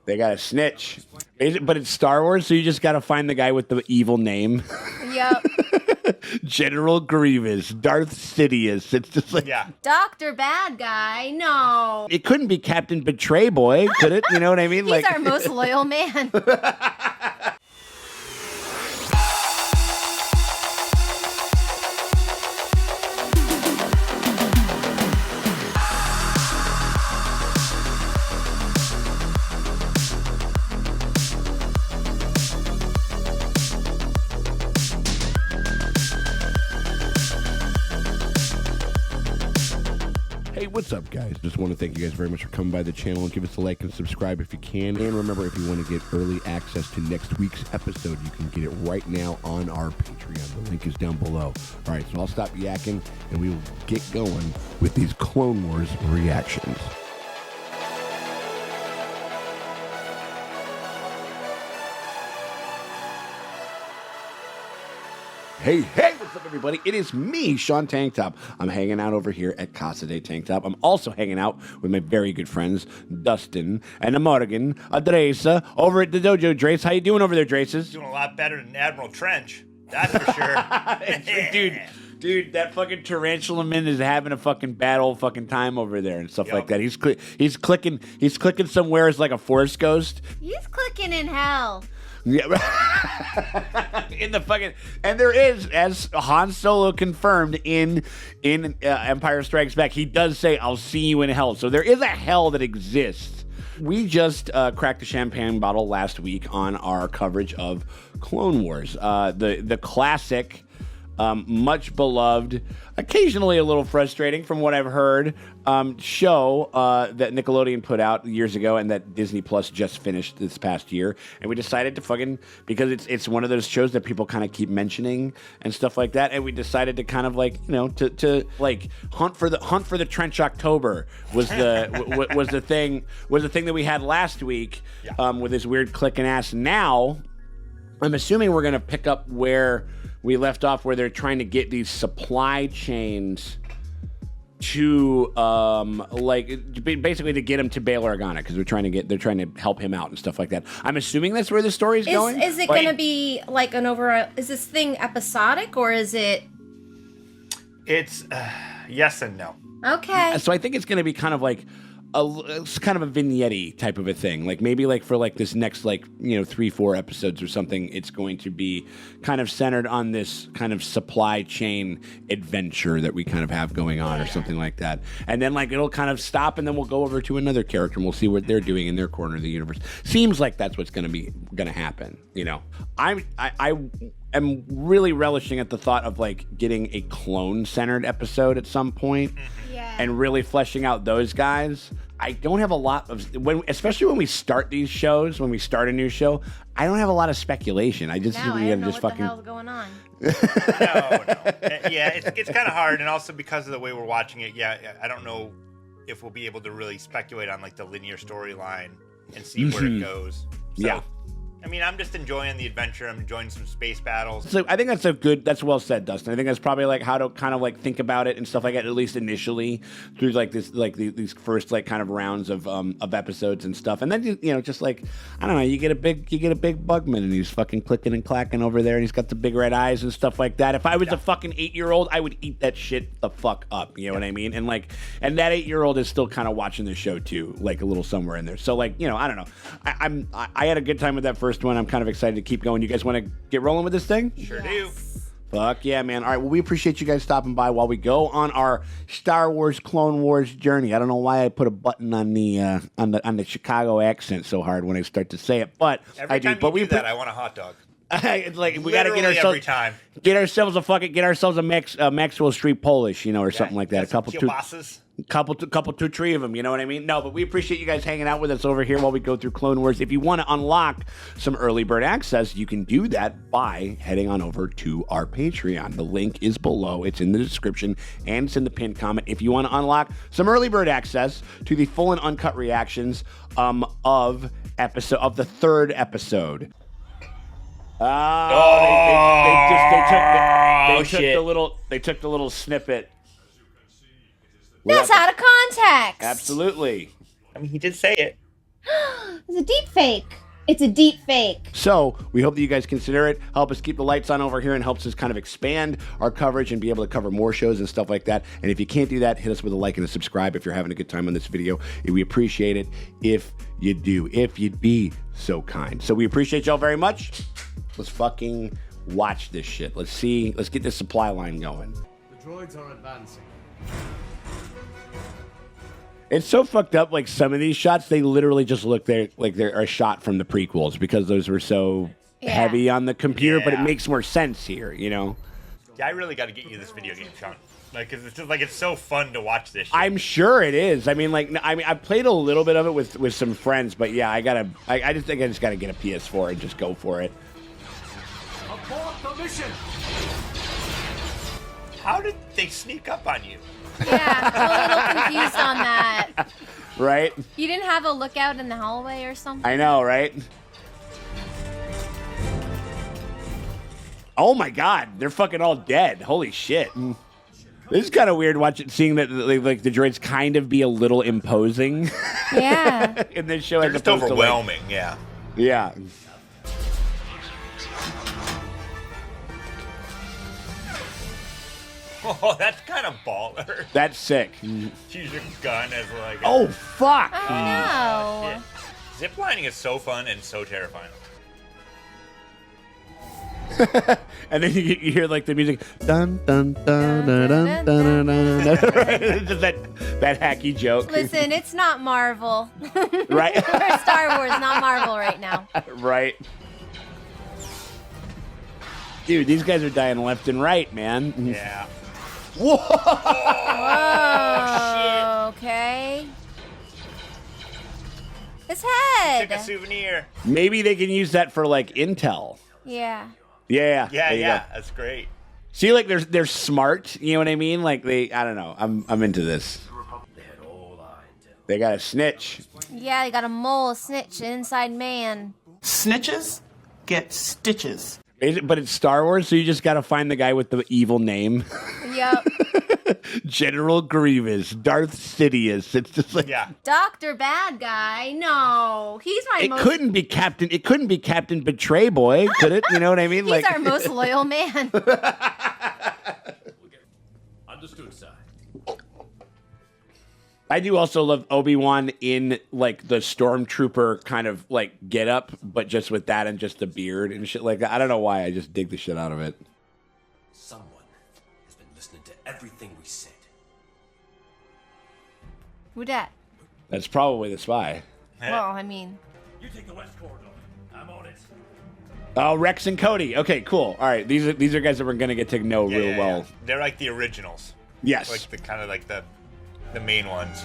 They got a snitch. But it's Star Wars, so you just got to find the guy with the evil name. Yep. General Grievous, Darth Sidious. It's just like... Yeah. Dr. Bad Guy, no. It couldn't be Captain Betray Boy, could it? You know what I mean? He's our most loyal man. Hey, what's up, guys? Just want to thank you guys very much for coming by the channel and give us a like and subscribe if you can. And remember, if you want to get early access to next week's episode, you can get it right now on our Patreon. The link is down below. All right, so I'll stop yakking, and we will get going with these Clone Wars reactions. Hey, what's up, everybody? It is me, Sean Tank Top. I'm hanging out over here at Casa de Tank Top. I'm also hanging out with my very good friends, Dustin and Morgan, Drace, over at the dojo. Drace, how you doing over there, Draces? Doing a lot better than Admiral Trench. That's for sure. Dude, that fucking Tarantula Man is having a fucking bad old fucking time over there and stuff like that. He's clicking somewhere as like a Force ghost. He's clicking in hell. Yeah, in the fucking, and there is, as Han Solo confirmed in Empire Strikes Back, he does say, "I'll see you in hell." So there is a hell that exists. We just cracked the champagne bottle last week on our coverage of Clone Wars, the classic, much beloved, occasionally a little frustrating from what I've heard, show that Nickelodeon put out years ago and that Disney Plus just finished this past year. And we decided to fucking, because it's one of those shows that people kind of keep mentioning and stuff like that. And we decided to kind of like, you know, to like hunt for the Trench October was the thing that we had last week, with this weird clicking ass. Now, I'm assuming we're going to pick up where we left off, where they're trying to get these supply chains to, like, basically to get him to Bail Organa, because they're trying to help him out and stuff like that. I'm assuming that's where the story's going. Is it going to be like is this thing episodic, or is it? It's yes and no. Okay. So I think it's going to be kind of like it's kind of a vignette-y type of a thing. Like maybe like for like this next, like, you know, 3-4 episodes or something, it's going to be kind of centered on this kind of supply chain adventure that we kind of have going on or something like that. And then like it'll kind of stop and then we'll go over to another character and we'll see what they're doing in their corner of the universe. Seems like that's what's going to happen, you know. I am really relishing at the thought of like getting a clone-centered episode at some point. And really fleshing out those guys. I don't have a lot of, especially when we start these shows, when we start a new show, I don't have a lot of speculation. I just I don't know what the hell's going on. No. Yeah, it's kind of hard, and also because of the way we're watching it, I don't know if we'll be able to really speculate on like the linear storyline and see where it goes. So, I mean, I'm just enjoying the adventure. I'm enjoying some space battles. So I think that's well said, Dustin. I think that's probably like how to kind of like think about it and stuff like that, at least initially through like this, like these first like kind of rounds of episodes and stuff. And then, you know, just like, I don't know, you get a big Bugman and he's fucking clicking and clacking over there and he's got the big red eyes and stuff like that. If I was a fucking 8-year-old, I would eat that shit the fuck up. You know what I mean? And like, and that 8-year-old is still kind of watching the show too, like a little somewhere in there. So like, you know, I don't know. I had a good time with that first one. I'm kind of excited to keep going. You guys want to get rolling with this thing? Sure do. Fuck yeah, man. All right, well, we appreciate you guys stopping by while we go on our Star Wars Clone Wars journey. I don't know why I put a button on the Chicago accent so hard when I start to say it, but every I do. Time but you do that, I want a hot dog. It's like we Literally got to get ourselves a Maxwell Street Polish, you know, or something like that. A couple two, three of them, you know what I mean? No, but we appreciate you guys hanging out with us over here while we go through Clone Wars. If you want to unlock some early bird access, you can do that by heading on over to our Patreon. The link is below. It's in the description and it's in the pinned comment. If you want to unlock some early bird access to the full and uncut reactions of the third episode. They took the little snippet. That's out of context. Absolutely. I mean, he did say it. It's a deep fake. It's a deep fake. So we hope that you guys consider it. Help us keep the lights on over here and helps us kind of expand our coverage and be able to cover more shows and stuff like that. And if you can't do that, hit us with a like and a subscribe if you're having a good time on this video. We appreciate it if you do, if you'd be so kind. So we appreciate y'all very much. Let's fucking watch this shit. Let's get this supply line going. The droids are advancing. It's so fucked up. Like some of these shots, they literally just look like they're a shot from the prequels because those were so heavy on the computer. But it makes more sense here, you know. Yeah, I really got to get you this video game, Sean. Like, cause it's just like it's so fun to watch this shit. I'm sure it is. I mean, I played a little bit of it with some friends, but yeah, I just think I just gotta get a PS4 and just go for it. Abort the mission! How did they sneak up on you? Yeah, I'm a little confused on that. Right? You didn't have a lookout in the hallway or something? I know, right? Oh my god, they're fucking all dead. Holy shit. This is kind of weird seeing that like the droids kind of be a little imposing. Yeah. In this show, They're as just opposed overwhelming, to yeah. Yeah. Oh, that's kind of baller. That's sick. Use your gun as like. Oh fuck. Oh no. Shit. Ziplining is so fun and so terrifying. And then you hear like the music, dun dun dun dun dun dun dun. It's just that hacky joke. Listen, it's not Marvel. Right? We're Star Wars, not Marvel right now. Right. Dude, these guys are dying left and right, man. Yeah. Whoa! Oh, okay. His head. Took a souvenir. Maybe they can use that for like intel. Yeah. Yeah. Yeah, there you yeah. go. That's great. See, like they're smart. You know what I mean? Like I don't know. I'm into this. They got a snitch. Yeah, they got a mole, a snitch, an inside man. Snitches get stitches. But it's Star Wars, so you just got to find the guy with the evil name. Yep. General Grievous, Darth Sidious. It's just like Dr. Bad Guy. No, he's my it most... couldn't be Captain. It couldn't be Captain Betray Boy, could it? You know what I mean? He's our most loyal man. Understood, sir. I do also love Obi-Wan in like the stormtrooper kind of like get up, but just with that and just the beard and shit like that. I don't know why. I just dig the shit out of it. Someone has been listening to everything we said. Who dat? That's probably the spy. Well, I mean... You take the west corridor. I'm on it. Oh, Rex and Cody. Okay, cool. All right, these are guys that we're gonna get to know real well. Yeah. They're like the originals. Yes. Like the kind of like the main ones.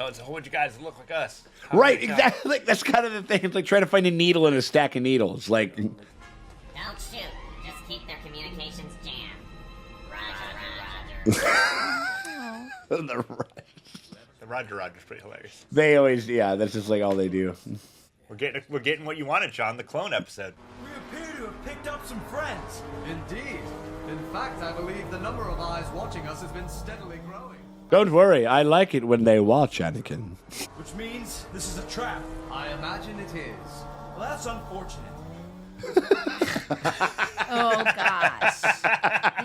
Oh, it's a whole bunch of guys that look like us. Right, exactly. Like, that's kind of the thing. It's like trying to find a needle in a stack of needles. Like, Don't shoot. Just keep their communications jammed. Roger, roger. The Roger's pretty hilarious. They always, that's just like all they do. We're getting what you wanted, Sean. The clone episode. We appear to have picked up some friends. Indeed. In fact, I believe the number of eyes watching us has been steadily growing. Don't worry, I like it when they watch, Anakin. Which means this is a trap. I imagine it is. Well, that's unfortunate. Oh, gosh.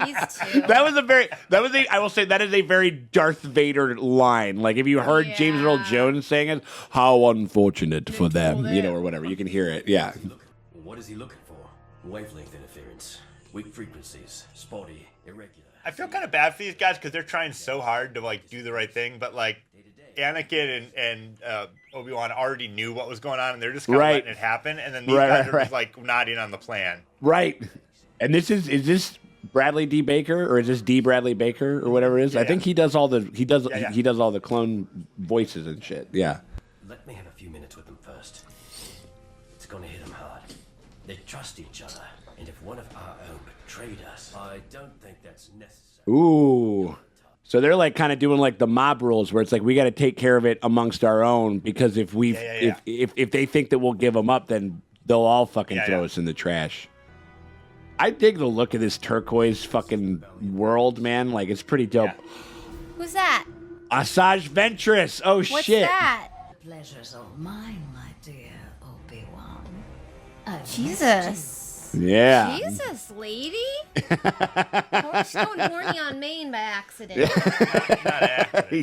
These two. I will say that is a very Darth Vader line. Like if you heard James Earl Jones saying it, how unfortunate for them, or whatever. You can hear it. Yeah. What is he looking for? Wavelength interference, weak frequencies, spotty, irregular. I feel kind of bad for these guys because they're trying so hard to like do the right thing, but like Anakin and Obi-Wan already knew what was going on, and they're just kind of letting it happen. And then these guys are just like nodding on the plan. Right. And is this Bradley D. Baker or is this D. Bradley Baker or whatever it is? I think he does all the he does all the clone voices and shit. Yeah. Let me have a few minutes with them first. It's gonna hit them hard. They trust each other, and if one of our own betrayed us, I don't think that's necessary. Ooh. So they're like kind of doing like the mob rules where it's like we got to take care of it amongst our own because if we if they think that we'll give them up, then they'll all fucking throw us in the trash. I dig the look of this turquoise fucking world, man. Like it's pretty dope. Who's that? Asaj Ventress. Oh, What's shit. that? Pleasure's all mine, my dear Obi-Wan. Jesus. Yeah. Jesus, lady. Oh, she's going horny on Maine by accident.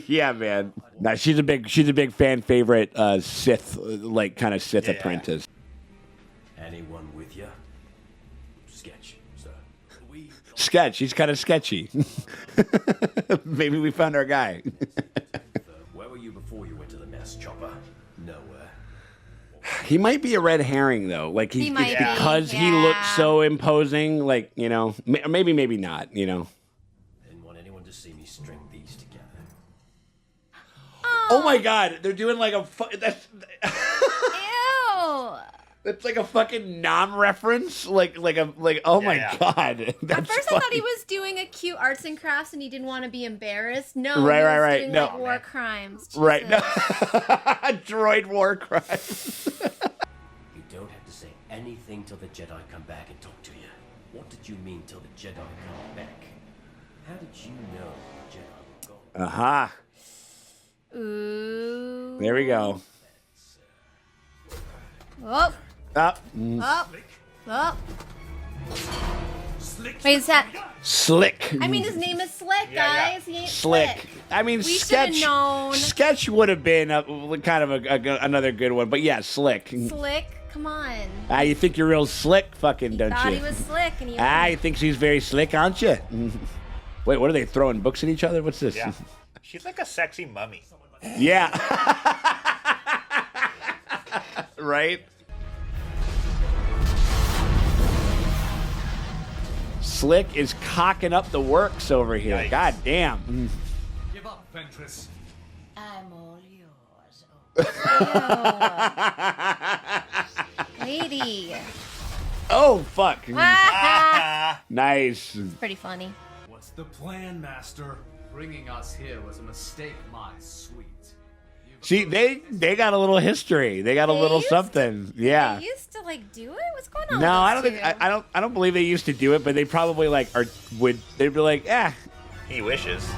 Yeah, man. Nah, she's a big fan favorite Sith, like kind of Sith apprentice. Anyone with you? Sketch, sir. We Sketch. He's kind of sketchy. Maybe we found our guy. Where were you before you went to the nest, Chopper? Nowhere. He might be a red herring though. Like He might it's be, because he yeah. looks so imposing. Like maybe not. I didn't want anyone to see me string these together. Oh my God, they're doing like that's Ew. that's like a fucking non-reference. Oh my God. At first, I thought he was doing a cute arts and crafts, and he didn't want to be embarrassed. No, Right, he was right. doing No. like war crimes. Right. No. Jesus. Droid war crimes. You don't have to say anything till the Jedi come back and talk to you. What did you mean till the Jedi come back? How did you know the Jedi were gone? Aha. Ooh. There we go. Oh, Up. oh. Wait, is that? Slick. I mean, his name is Slick, Yeah, guys. He ain't Slick. I mean, We sketch. should've known. Sketch would have been kind of another good one, but yeah, slick. Slick. Come on. You think you're real slick, fucking, don't Thought you? he was slick, and he. You think she's very slick, aren't you? Wait, what are they throwing books at each other? What's this? Yeah. She's like a sexy mummy. Yeah. Right? Slick is cocking up the works over here. Yikes. God damn. Give up, Ventress. I'm all yours. Lady. Oh, fuck. Ah, Nice. pretty funny. What's the plan, Master? Bringing us here was a mistake, my sweet. See, they got a little history. They got a They little used something. Yeah. They used to like do it. What's going on? No, with I don't those think two? I don't believe they used to do it, but they probably like they'd be like, He wishes.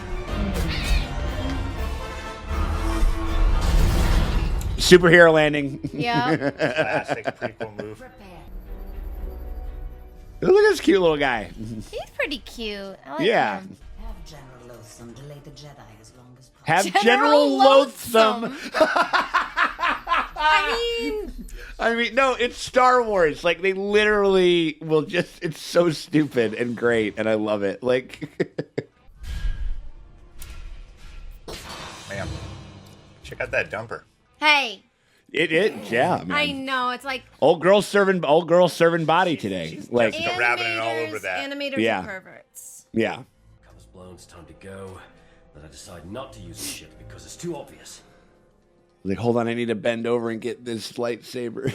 superhero landing. Yeah. Classic prequel move. Look at this cute little guy. He's pretty cute. I like Yeah. him. Have General Loathsome delay the Jedi as long as possible. Have General General Loathsome. I mean, no, it's Star Wars. Like, they literally will just, it's so stupid and great, and I love it. Like, Man. Check out that dumper. Hey, yeah, man. I know it's like Old girl serving body today. she's Like, just rabbiting all over that. Animators Yeah. are perverts. yeah. Cover's blown, it's time to go. But I decide not to use the ship because it's too obvious. Like, hold on, I need to bend over and get this lightsaber.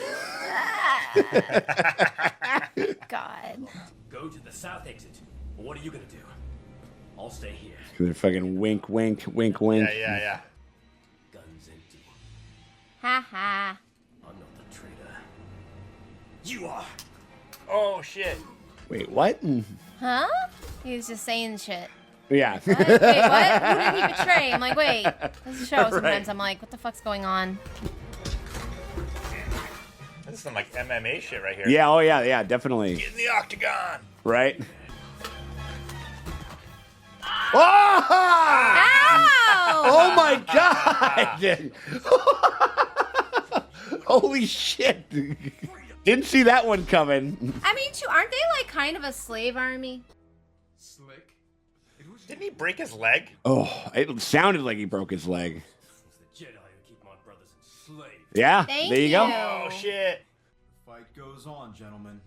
God. Go to the south exit. What are you gonna do? I'll stay here. They're fucking wink, wink, wink, wink. Yeah. Guns empty. Ha ha. I'm not the traitor. You are. Oh, shit. Wait, what? Huh? He was just saying shit. Yeah. What? Wait, what? Who did he betray? I'm like, wait. This is a show. Sometimes I'm like, what the fuck's going on? This is some like MMA shit right here. Yeah, oh yeah, definitely. Get in the octagon. Right? Oh! Ow! Oh my god! Holy shit! Didn't see that one coming. I mean, too, aren't they like kind of a slave army? Slick. It was Didn't he break his leg? Oh, it sounded like he broke his leg. It's the Jedi who keep my brothers enslaved. Yeah, Thank there you go. you. Oh, shit. Fight goes on, gentlemen.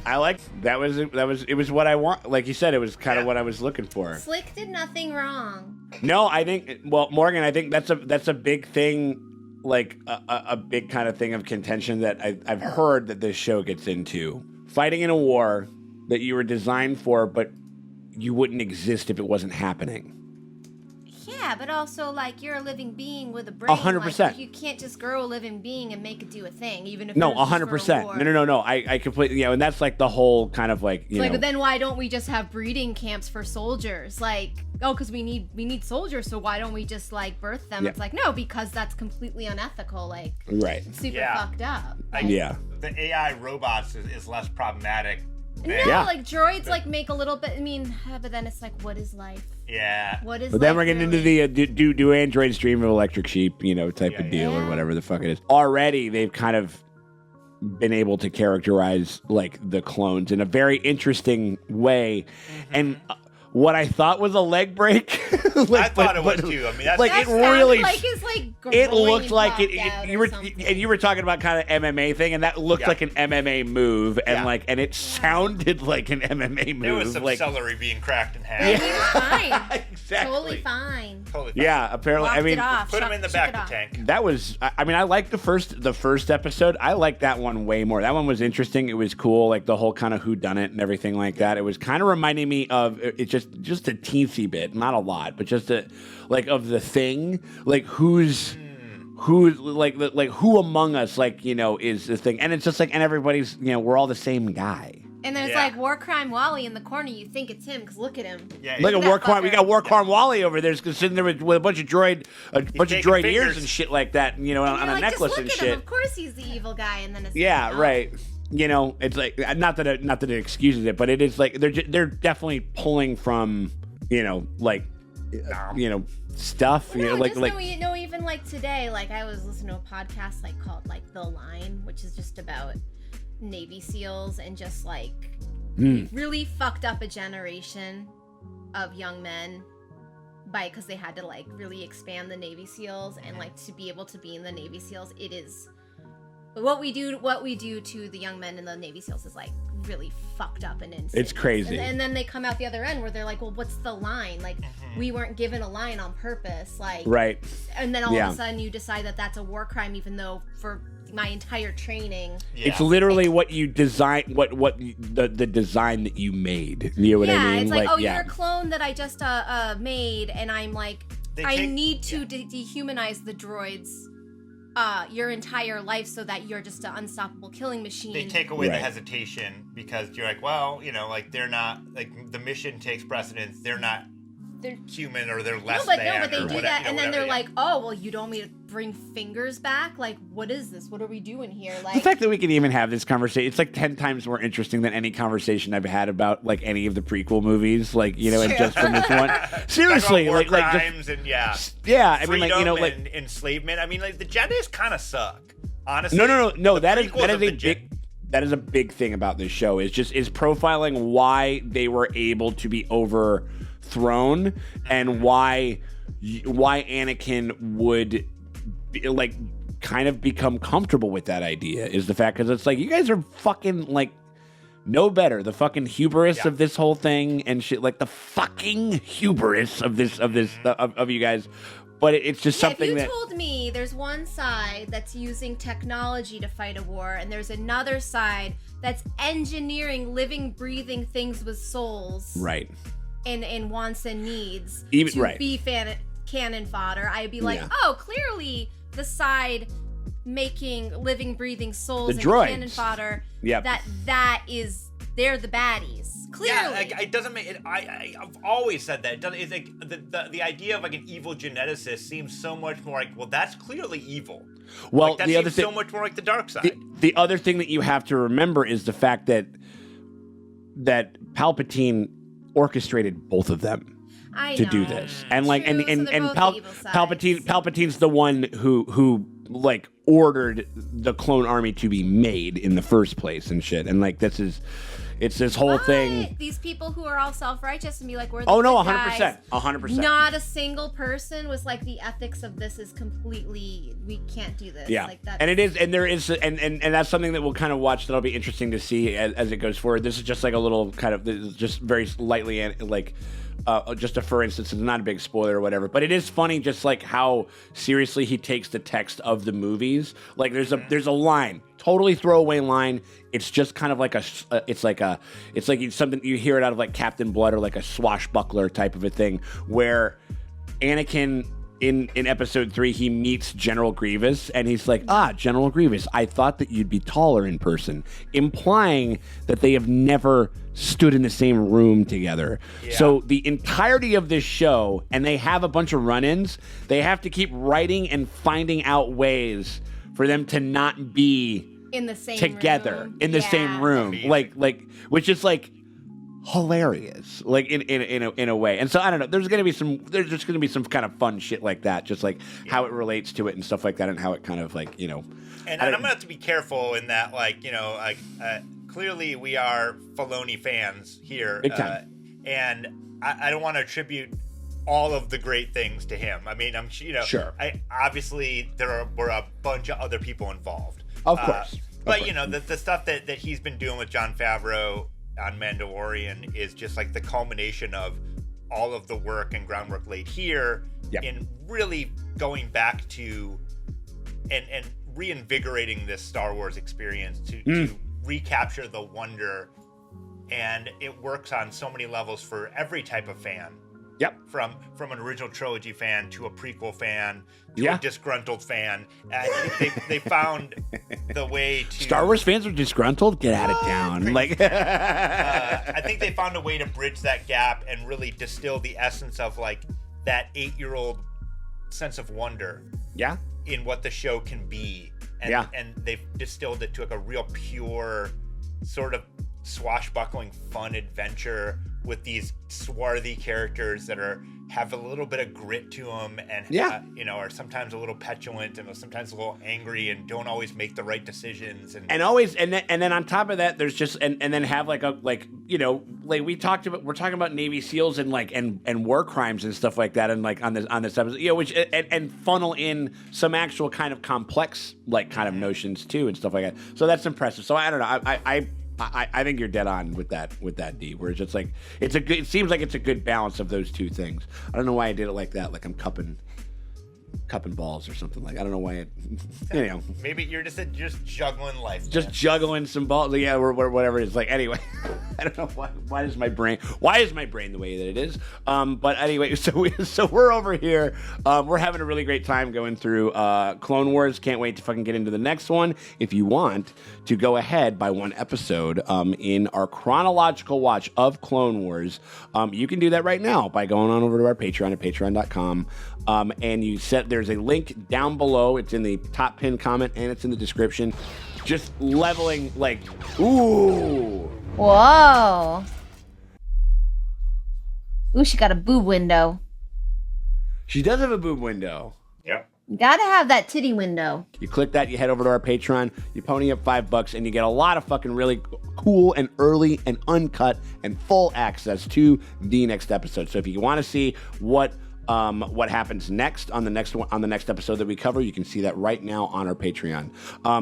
I like that was what I want. Like you said, it was kind of what I was looking for. Slick did nothing wrong. No, I think Morgan, I think that's a big thing, like a big kind of thing of contention that I've heard that this show gets into. Fighting in a war that you were designed for, but you wouldn't exist if it wasn't happening. Yeah, but also, like, you're a living being with a brain. 100%. Like, you can't just grow a living being and make it do a thing, even if No, it was just for a 100%. war. No. I completely, and that's like the whole kind of like, you Like, know. but then why don't we just have breeding camps for soldiers? Like, oh, because we need soldiers, so why don't we just, like, birth them? Yeah. It's like, no, because that's completely unethical, like, Right. super Yeah. fucked up. Like, Yeah. The AI robots is less problematic. No, Yeah. like, droids, like, make a little bit, I mean, but then it's like, what is life? Yeah. What is But then life we're getting really? into the do androids dream of electric sheep, you know, type of deal or whatever the fuck it is. Already, they've kind of been able to characterize like the clones in a very interesting way, and what I thought was a leg break, I thought it was too. I mean, that's like That it sounded really. like his, like, It groin looked like popped out you or were something. and you were talking about kind of MMA thing, and that looked Yeah. like an MMA move, and Yeah. like and it sounded like an MMA move. There was some like, celery being cracked in half. And he was fine. exactly. Totally fine. Totally fine. Yeah, apparently. Walked I mean, it off. Put him in the shook back it of off. the tank. that was. I mean, I liked the first episode. I liked that one way more. That one was interesting. It was cool, like the whole kind of whodunit and everything like that. It was kind of reminding me of it just a teensy bit, not a lot, but just a like of the thing, like who's like who among us, like, you know, is the thing, and it's just like, and everybody's, you know, we're all the same guy. And there's Yeah. like War Crime Wally in the corner. You think it's him because look at him. Yeah, Like a that war crime, we fucker. got war crime Wally over there, sitting there with a bunch of droid taking ears fingers. and shit like that, you know, And on you're a like, necklace just and look at shit. him. Of course he's the evil guy. And then it's Yeah, like, oh. right. You know, it's like not that it excuses it, but it is like they're definitely pulling from, you know, like you know, stuff. You know, No, like just no, even like today, like I was listening to a podcast like called like The Line, which is just about Navy SEALs and just like really fucked up a generation of young men because they had to like really expand the Navy SEALs, and like to be able to be in the Navy SEALs, it is what we do to the young men in the Navy SEALs is like really fucked up and insane. It's crazy. And then they come out the other end where they're like, well, what's the line? Like, we weren't given a line on purpose. Like, right. and then all Yeah. of a sudden you decide that that's a war crime, even though for my entire training. Yeah. It's literally what you design, the design that you made. You know what I mean? It's like, oh, yeah. you're a clone that I just made, and I'm like, They I take- need to dehumanize the droids your entire life so that you're just an unstoppable killing machine. They take away Right. the hesitation because you're like, well, you know, like they're not, like the mission takes precedence. They're not They're- human or they're less but than. they or do whatever, that, you know, and then whatever, they're yeah. like, "Oh, well, you don't want me to bring fingers back? Like, what is this? What are we doing here?" The Like, fact that we can even have this conversation, it's like 10 times more interesting than any conversation I've had about like any of the prequel movies, like, you know, and just from this one. Seriously, Talk about war like crimes and yeah, I mean, like, you know, like, and enslavement. I mean, like the Jedis kind of suck, honestly. no, The that is prequels of the that is a big thing about this show is profiling why they were able to be overthrown and why Anakin would be, like kind of become comfortable with that idea is the fact because it's like you guys are fucking like no better, the fucking hubris of this whole thing and shit, like the fucking hubris of this of you guys. But it's just something if you that told me there's one side that's using technology to fight a war, and there's another side that's engineering living, breathing things with souls, right. and wants and needs Even- to right. be cannon fodder, I'd be like, Yeah. oh, clearly the side making living, breathing souls The and droids. cannon fodder. Yep. That is they're the baddies. Clearly. Yeah, like, it doesn't make it. I've always said that. It doesn't, it's like the idea of like an evil geneticist seems so much more like, well, that's clearly evil. Well, Like, that the seems other thing, so much more like the dark side. the other thing that you have to remember is the fact that Palpatine orchestrated both of them I to know. do this, and like True, so and they're both the evil sides. Palpatine's the one who like ordered the clone army to be made in the first place and shit, and like it's this whole thing. But these people who are all self-righteous and be like, we're the Oh no, good guys, 100%. Not a single person was like, the ethics of this is completely, we can't do this. Yeah, Like that. and it is, and there is, and that's something that we'll kind of watch. That'll be interesting to see as it goes forward. This is just like a little kind of, this is just very lightly like. Just a for instance, it's not a big spoiler or whatever, but it is funny just like how seriously he takes the text of the movies. Like there's a line, totally throwaway line. It's just kind of like it's like something you hear it out of like Captain Blood or like a swashbuckler type of a thing where Anakin in episode 3, he meets General Grievous, and he's like, General Grievous, I thought that you'd be taller in person, implying that they have never stood in the same room together. Yeah. So the entirety of this show, and they have a bunch of run-ins, they have to keep writing and finding out ways for them to not be in the same together room. in the same room, like which is like hilarious, like in a way. And so I don't know. There's just gonna be some kind of fun shit like that, just like how it relates to it and stuff like that, and how it kind of like And I'm gonna have to be careful in that, clearly we are Filoni fans here, big time. And I don't want to attribute all of the great things to him. I mean, sure. Obviously were a bunch of other people involved, of course. But the stuff that he's been doing with Jon Favreau on Mandalorian is just like the culmination of all of the work and groundwork laid here in really going back to and reinvigorating this Star Wars experience to recapture the wonder. And it works on so many levels for every type of fan. Yep. From an original trilogy fan to a prequel fan to a disgruntled fan. They found the way to... Star Wars fans are disgruntled? Get out of town. I think they found a way to bridge that gap and really distill the essence of like that 8-year-old sense of wonder. Yeah. In what the show can be. And they've distilled it to like a real pure sort of swashbuckling fun adventure with these swarthy characters that have a little bit of grit to them and are sometimes a little petulant and sometimes a little angry and don't always make the right decisions and then on top of that there's just and then have we're talking about Navy SEALs and war crimes and stuff like that and like on this episode, which and funnel in some actual kind of complex kind of notions too and stuff like that. So that's impressive. So I don't know. I think you're dead on with that D, where it's just like it seems like it's a good balance of those two things. I don't know why I did it like that, like I'm cupping balls or something. Like I don't know why maybe you're just juggling life, just juggling some balls, or whatever it is. Like anyway, I don't know why is my brain the way that it is. But anyway, so we're over here. We're having a really great time going through Clone Wars. Can't wait to fucking get into the next one. If you want to go ahead by one episode in our chronological watch of Clone Wars, you can do that right now by going on over to our Patreon at patreon.com. And there's a link down below. It's in the top pinned comment and it's in the description. Just leveling ooh. Whoa. Ooh, she got a boob window. She does have a boob window. Yep. You gotta have that titty window. You click that, you head over to our Patreon, you pony up $5, and you get a lot of fucking really cool and early and uncut and full access to the next episode. So if you want to see what happens next on the next episode that we cover, you can see that right now on our Patreon.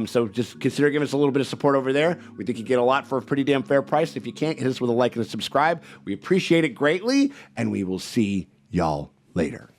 So just consider giving us a little bit of support over there. We think you get a lot for a pretty damn fair price. If you can't, hit us with a like and a subscribe. We appreciate it greatly, and we will see y'all later.